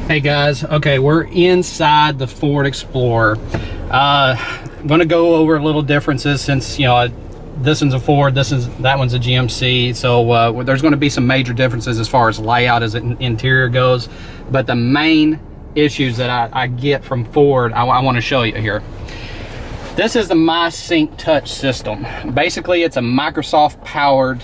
Hey guys, okay, we're inside the Ford Explorer. I'm gonna go over a little differences since, you know, this one's a Ford, that one's a GMC, so there's going to be some major differences as far as layout as interior goes. But the main issues that I get from Ford, I want to show you here. This is the MySync touch system. Basically, it's a Microsoft powered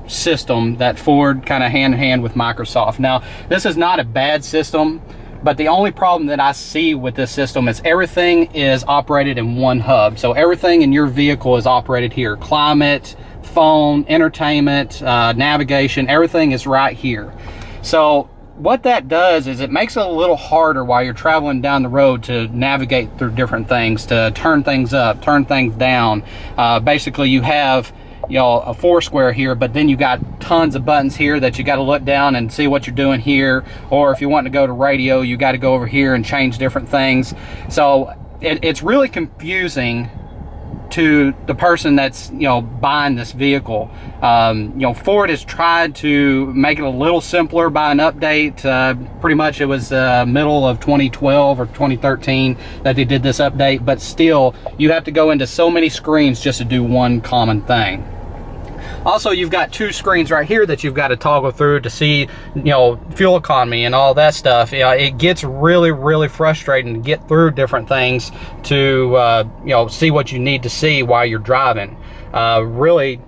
system that Ford kind of hand in hand with Microsoft. Now, this is not a bad system, but the only problem that I see with this system is everything is operated in one hub. So everything in your vehicle is operated here. Climate, phone, entertainment, navigation, everything is right here. So what that does is it makes it a little harder while you're traveling down the road to navigate through different things, to turn things up, turn things down. Basically, you have, you know, a foursquare here, but then you got tons of buttons here that you got to look down and see what you're doing here. Or if you want to go to radio, you got to go over here and change different things. So it's really confusing to the person that's, you know, buying this vehicle. You know, Ford has tried to make it a little simpler by an update. Pretty much it was middle of 2012 or 2013 that they did this update, but still you have to go into so many screens just to do one common thing. Also, you've got two screens right here that you've got to toggle through to see, you know, fuel economy and all that stuff. You know, it gets really frustrating to get through different things to, you know, see what you need to see while you're driving. Really,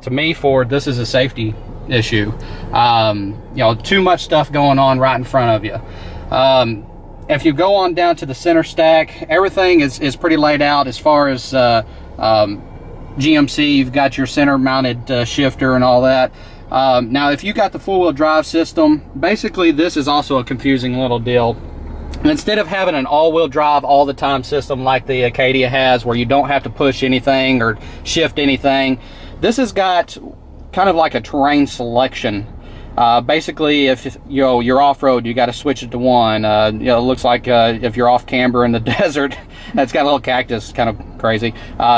to me, Ford, this is a safety issue. You know, too much stuff going on right in front of you. If you go on down to the center stack, everything is pretty laid out as far as GMC. You've got your center mounted shifter and all that. Now, if you got the four-wheel drive system, basically this is also a confusing little deal. Instead of having an all-wheel drive all the time system like the Acadia has, where you don't have to push anything or shift anything, this has got kind of like a terrain selection. Basically, if you know you're off-road, you got to switch it to one. You know, it looks like if you're off camber in the desert, that's got a little cactus, kind of crazy.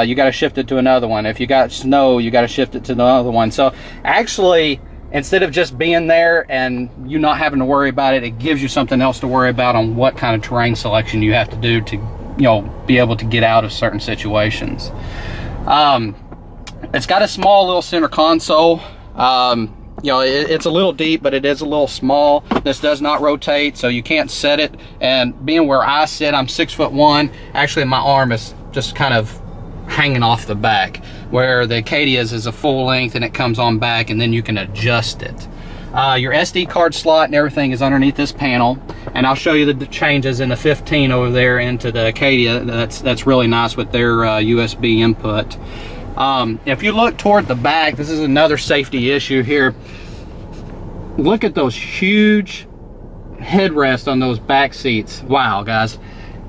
You got to shift it to another one. If you got snow, you got to shift it to the other one. So actually, instead of just being there and you not having to worry about it, it gives you something else to worry about on what kind of terrain selection you have to do to, you know, be able to get out of certain situations. It's got a small little center console. You know, it's a little deep, but it is a little small. This does not rotate, so you can't set it. And being where I sit, I'm 6'1". Actually, my arm is just kind of hanging off the back, where the Acadia's is a full length and it comes on back, and then you can adjust it. Your SD card slot and everything is underneath this panel, and I'll show you the changes in the 15 over there into the Acadia. That's really nice with their USB input. If you look toward the back, this is another safety issue here. Look at those huge headrests on those back seats. Wow, guys.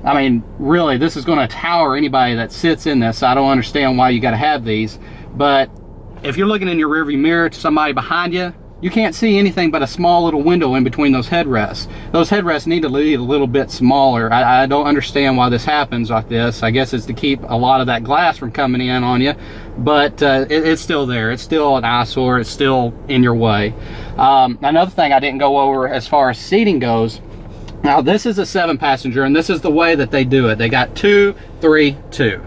I mean, really, this is going to tower anybody that sits in this. I don't understand why you got to have these. But if you're looking in your rearview mirror to somebody behind you, you can't see anything but a small little window in between those headrests. Those headrests need to be a little bit smaller. I don't understand why this happens like this. I guess it's to keep a lot of that glass from coming in on you, but it's still there. It's still an eyesore. It's still in your way. Another thing I didn't go over as far as seating goes. Now, this is a 7-passenger, and this is the way that they do it. They got 2, 3, 2.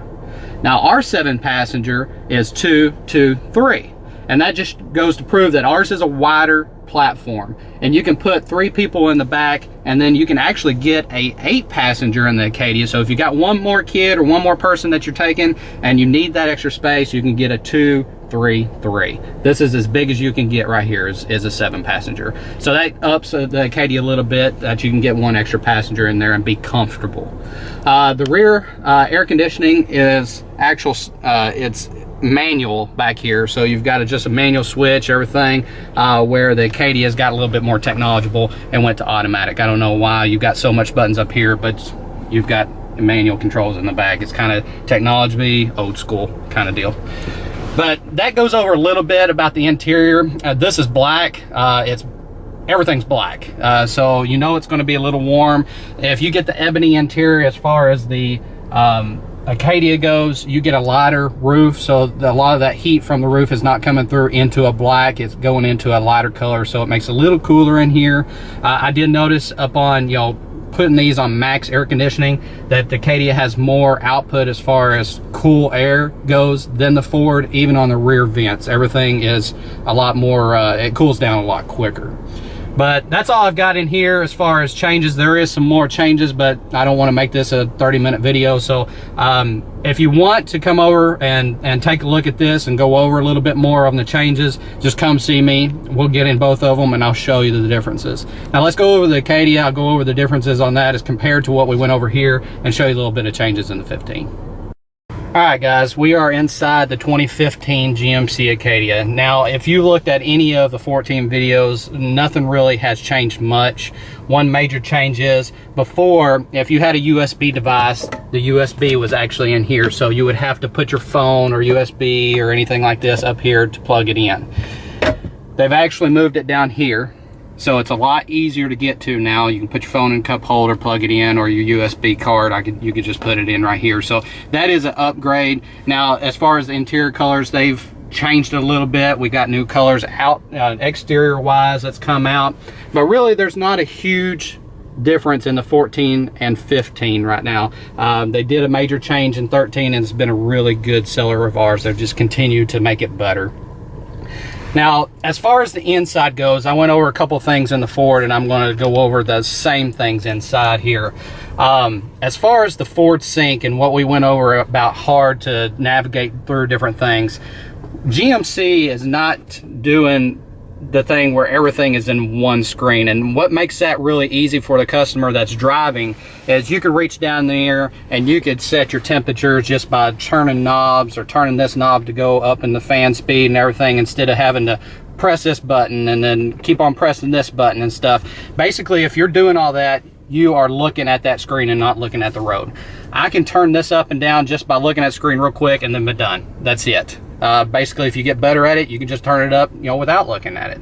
Now, our 7-passenger is 2, 2, 3. And that just goes to prove that ours is a wider platform, and you can put 3 people in the back, and then you can actually get a 8-passenger in the Acadia. So if you got one more kid or one more person that you're taking and you need that extra space, you can get a 2, 3, 3. This is as big as you can get right here is a 7-passenger. So that ups the Acadia a little bit, that you can get one extra passenger in there and be comfortable. The rear air conditioning is actual, it's manual back here, so you've got just a manual switch, everything, where the Acadia's got a little bit more technological and went to automatic. I don't know why you've got so much buttons up here, but you've got manual controls in the back. It's kind of technology, old school kind of deal. But that goes over a little bit about the interior. This is black. Everything's black, so you know it's going to be a little warm. If you get the ebony interior as far as the Acadia goes, you get a lighter roof, so a lot of that heat from the roof is not coming through into a black, it's going into a lighter color, so it makes it a little cooler in here. I did notice upon, you know, putting these on max air conditioning, that the Acadia has more output as far as cool air goes than the Ford. Even on the rear vents, everything is a lot more, it cools down a lot quicker. But that's all I've got in here as far as changes. There is some more changes, but I don't want to make this a 30-minute video. So if you want to come over and take a look at this and go over a little bit more on the changes, just come see me. We'll get in both of them and I'll show you the differences. Now let's go over the Acadia. I'll go over the differences on that as compared to what we went over here and show you a little bit of changes in the 15. All right, guys, we are inside the 2015 GMC Acadia. Now, if you looked at any of the 14 videos, nothing really has changed much. One major change is, before, if you had a USB device, the USB was actually in here, so you would have to put your phone or USB or anything like this up here to plug it in. They've actually moved it down here, so it's a lot easier to get to now. You can put your phone in a cup holder, plug it in, or your USB card, you could just put it in right here. So that is an upgrade. Now, as far as the interior colors, they've changed it a little bit. We got new colors out, exterior wise, that's come out. But really, there's not a huge difference in the 14 and 15 right now. They did a major change in 13, and it's been a really good seller of ours. They've just continued to make it better. Now, as far as the inside goes, I went over a couple things in the Ford, and I'm going to go over the same things inside here. As far as the Ford Sync and what we went over about hard to navigate through different things, GMC is not doing the thing where everything is in one screen, and what makes that really easy for the customer that's driving is you could reach down there and you could set your temperatures just by turning knobs or turning this knob to go up in the fan speed and everything, instead of having to press this button and then keep on pressing this button and stuff. Basically, if you're doing all that, you are looking at that screen and not looking at the road. I can turn this up and down just by looking at the screen real quick and then be done. That's it. Basically, if you get better at it, you can just turn it up, you know, without looking at it.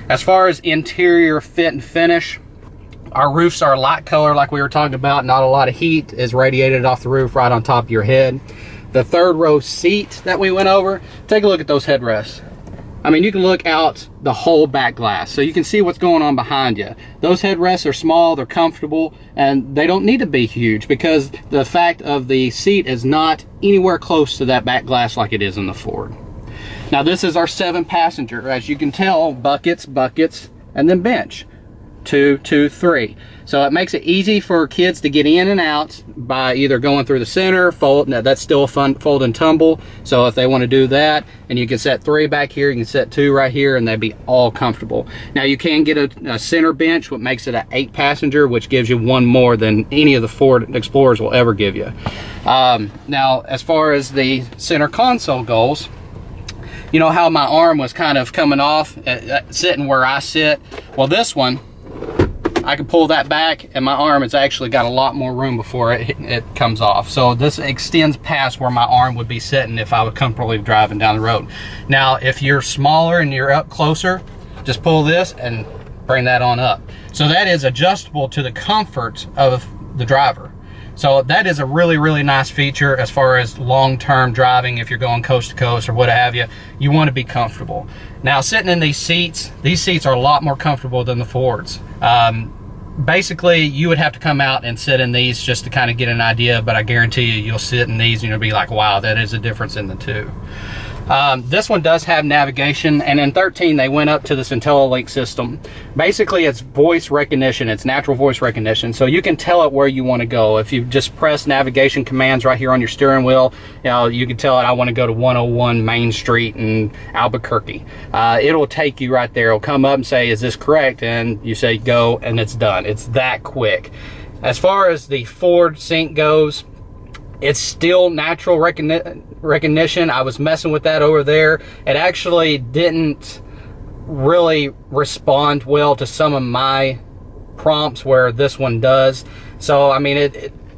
As far as interior fit and finish, our roofs are light color like we were talking about. Not a lot of heat is radiated off the roof right on top of your head. The third row seat that we went over, take a look at those headrests. I mean, you can look out the whole back glass, so you can see what's going on behind you. Those headrests are small, they're comfortable, and they don't need to be huge because the fact of the seat is not anywhere close to that back glass like it is in the Ford. Now, this is our 7-passenger. As you can tell, buckets, and then bench. 2, 2, 3. So it makes it easy for kids to get in and out by either going through the center, fold. Now that's still a fun fold and tumble. So if they want to do that, and you can set 3 back here, you can set 2 right here, and they'd be all comfortable. Now you can get a center bench, what makes it an 8-passenger, which gives you 1 more than any of the Ford Explorers will ever give you. Now, as far as the center console goes, you know how my arm was kind of coming off, sitting where I sit? Well, this one, I can pull that back and my arm has actually got a lot more room before it comes off. So this extends past where my arm would be sitting if I was comfortably driving down the road. Now, if you're smaller and you're up closer, just pull this and bring that on up. So that is adjustable to the comfort of the driver. So that is a really, really nice feature as far as long-term driving. If you're going coast to coast or what have you, you want to be comfortable. Now, sitting in these seats are a lot more comfortable than the Fords. Basically, you would have to come out and sit in these just to kind of get an idea, but I guarantee you'll sit in these and you'll be like, wow, that is a difference in the two. This one does have navigation, and in 13 they went up to this IntelliLink system. Basically, it's voice recognition. It's natural voice recognition, so you can tell it where you want to go. If you just press navigation commands right here on your steering wheel, you know, you can tell it, I want to go to 101 Main Street in Albuquerque. It'll take you right there. It'll come up and say, is this correct? And you say go, and it's done. It's that quick. As far as the Ford Sync goes, it's still natural recognition. I was messing with that over there. It actually didn't really respond well to some of my prompts where this one does. So, I mean,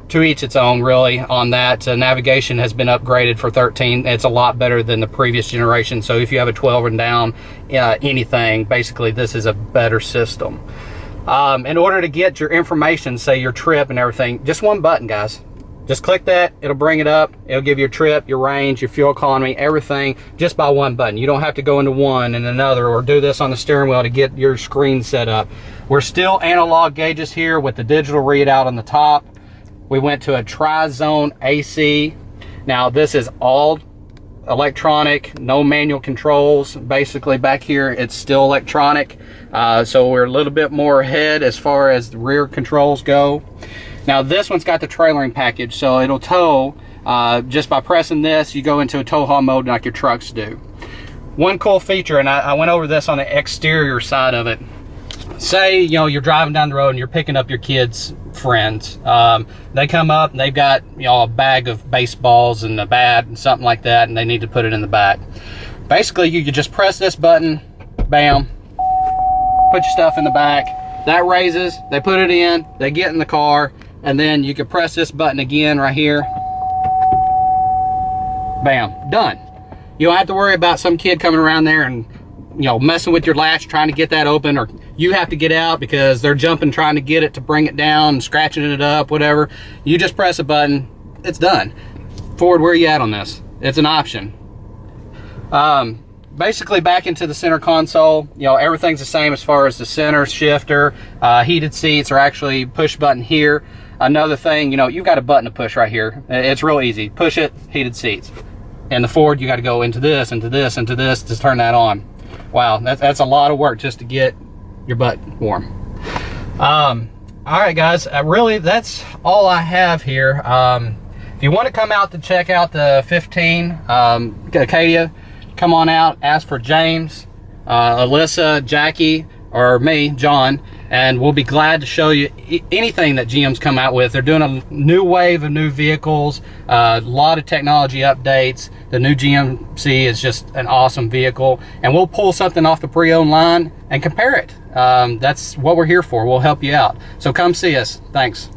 to each its own, really, on that. Navigation has been upgraded for 13. It's a lot better than the previous generation. So if you have a 12 and down, anything, basically this is a better system. In order to get your information, say your trip and everything, just one button, guys. Just click that, it'll bring it up. It'll give you your trip, your range, your fuel economy, everything just by one button. You don't have to go into one and another or do this on the steering wheel to get your screen set up. We're still analog gauges here with the digital readout on the top. We went to a tri-zone AC. Now this is all electronic, no manual controls. Basically back here it's still electronic, so we're a little bit more ahead as far as the rear controls go. Now this one's got the trailering package, so it'll tow. Just by pressing this, you go into a tow haul mode like your trucks do. One cool feature, and I went over this on the exterior side of it. Say, you know, you're driving down the road and you're picking up your kids' friends. They come up and they've got, you know, a bag of baseballs and a bat and something like that, and they need to put it in the back. Basically, you could just press this button, bam, put your stuff in the back. That raises, they put it in, they get in the car, and then you can press this button again right here. Bam, done. You don't have to worry about some kid coming around there and, you know, messing with your latch trying to get that open, or you have to get out because they're jumping trying to get it to bring it down, scratching it up, whatever. You just press a button, it's done. Ford, where are you at on this? It's an option. Basically back into the center console, you know, everything's the same as far as the center shifter. Heated seats are actually push button here. Another thing, you know, you've got a button to push right here. It's real easy. Push it, heated seats. And the Ford, you got to go into this, into this, into this to turn that on. Wow, that's a lot of work just to get your butt warm. All right, guys, really, that's all I have here. If you want to come out to check out the 15 Acadia, come on out, ask for James, Alyssa, Jackie, or me, John, and we'll be glad to show you anything that GM's come out with. They're doing a new wave of new vehicles, a lot of technology updates. The new GMC is just an awesome vehicle, and we'll pull something off the pre-owned line and compare it. That's what we're here for. We'll help you out. So come see us. Thanks.